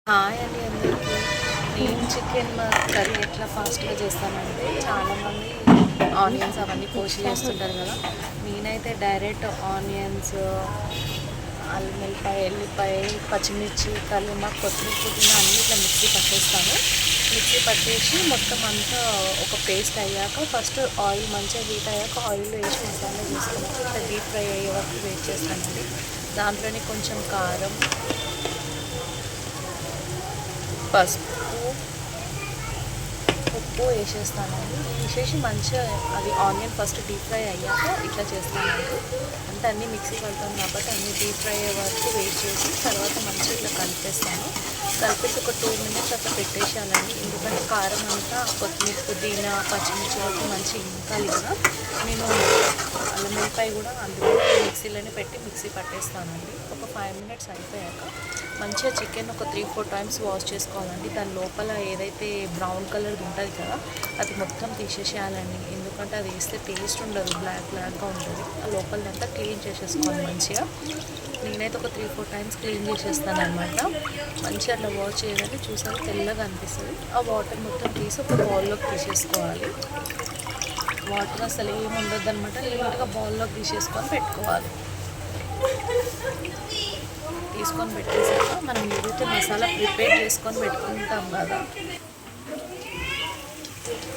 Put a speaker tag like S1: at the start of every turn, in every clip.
S1: Hi అండి అందరికీ. నేను చికెన్ కర్రీ ఎట్లా ఫాస్ట్గా చేస్తానంటే చాలామంది ఆనియన్స్ అవన్నీ కోసి చేస్తుంటారు కదా. నేనైతే డైరెక్ట్ ఆనియన్స్, అల్లం వెల్లిపాయ, ఎల్లిపాయ, పచ్చిమిర్చి, కరివేపాకు, కొత్తిమీర, పుదీనా అన్నీ ఇట్లా మిక్సీ పట్టేస్తాను. మిక్సీ పట్టేసి మొత్తం అంతా ఒక పేస్ట్ అయ్యాక ఫస్ట్ ఆయిల్ మంచిగా హీట్ అయ్యాక ఆయిల్ వేసి మసాలా చేసుకున్నాక ఇట్లా డీప్ ఫ్రై అయ్యే వరకు వెయిట్ చేస్తానండి. దాంట్లోనే కొంచెం కారం, పసుపు, ఉప్పు వేసేస్తానండి. వేసేసి మంచిగా అది ఆనియన్ ఫస్ట్ డీప్ ఫ్రై అయ్యాక ఇట్లా చేస్తానండి. అంటే అన్నీ మిక్సీ కడతాను కాబట్టి అన్నీ డీప్ ఫ్రై అయ్యే వరకు వెయిట్ చేసి తర్వాత మంచిగా ఇట్లా కలిపేస్తాను. కలిపేసి ఒక 2 minutes అట్లా పెట్టేసానండి. ఎందుకంటే కారం అంతా కొత్తిమీర, పుదీనా, పచ్చిమిర్చి వరకు మంచిగా ఇంకాలి కదా. నేను అల్లం వెల్లిపాయ కూడా అందులో మిక్సీలోనే పెట్టి మిక్సీ పట్టేస్తానండి. ఒక 5 minutes అయిపోయాక మంచిగా చికెన్ ఒక 3-4 times వాష్ చేసుకోవాలండి. దాని లోపల ఏదైతే బ్రౌన్ కలర్ ఉంటుంది కదా అది మొత్తం తీసేసేయాలండి. ఎందుకంటే అది వేస్తే టేస్ట్ ఉండదు, బ్లాక్గా ఉంటుంది. ఆ లోపలంతా క్లీన్ చేసేసుకోవాలి మంచిగా. నేనైతే ఒక 3-4 times క్లీన్ చేసేస్తాను అనమాట. మంచిగా అట్లా వాష్ చేయగానే చూసారు తెల్లగా అనిపిస్తుంది. ఆ వాటర్ మొత్తం తీసి ఒక బౌల్లోకి తీసేసుకోవాలి. వాటర్ అసలు ఏమి ఉండదు అనమాట. నీట్గా బౌల్లోకి తీసేసుకొని పెట్టుకోవాలి. తీసుకొని పెట్టేసాక మనం ఏదైతే మసాలా ప్రిపేర్ చేసుకొని పెట్టుకుంటాం కదా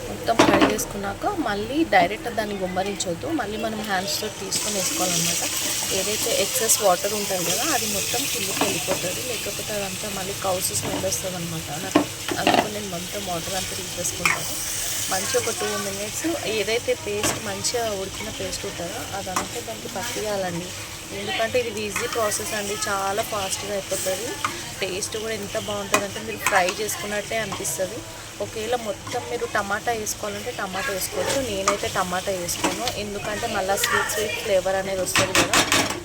S1: మొత్తం ఫ్రై చేసుకున్నాక మళ్ళీ డైరెక్ట్ దాన్ని గుమ్మరించొద్దు. మళ్ళీ మనం హ్యాండ్స్తో తీసుకొని వేసుకోవాలన్నమాట. ఏదైతే ఎక్సెస్ వాటర్ ఉంటుంది కదా అది మొత్తం కిందికి వెళ్ళిపోతుంది. లేకపోతే అదంతా మళ్ళీ కౌసు స్మెల్ వస్తుంది అనమాట. అందుకు నేను మొత్తం వాటర్ అంతా తీసేసుకుంటాను. మంచిగా ఒక 2 minutes ఏదైతే పేస్ట్ మంచిగా ఉడికిన పేస్ట్ ఉంటుందో అదంతా దానికి పట్టియాలండి. ఎందుకంటే ఇది ఈజీ ప్రాసెస్ అండి, చాలా ఫాస్ట్గా అయిపోతుంది. టేస్ట్ కూడా ఎంత బాగుంటుంది అంటే మీరు ఫ్రై చేసుకున్నట్టే అనిపిస్తుంది. ఒకవేళ మొత్తం మీరు టమాటా వేసుకోవాలంటే టమాటా వేసుకోవచ్చు. నేనైతే టమాటా వేసుకోను, ఎందుకంటే మళ్ళీ స్వీట్ ఫ్లేవర్ అనేది వస్తుంది కదా.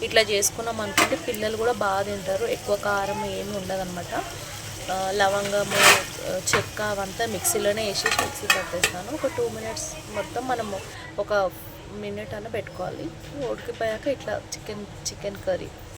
S1: ఇట్లా చేసుకున్నాం అనుకుంటే పిల్లలు కూడా బాగా తింటారు. ఎక్కువ కారం ఏమి ఉండదన్నమాట. లవంగము, చెక్క అవంతా మిక్సీలోనే వేసేసి మిక్సీ పట్టేస్తాను. ఒక 2 minutes మొత్తం మనము ఒక 1 minute అన్న పెట్టుకోవాలి. ఉడికిపోయాక ఇట్లా చికెన్ కర్రీ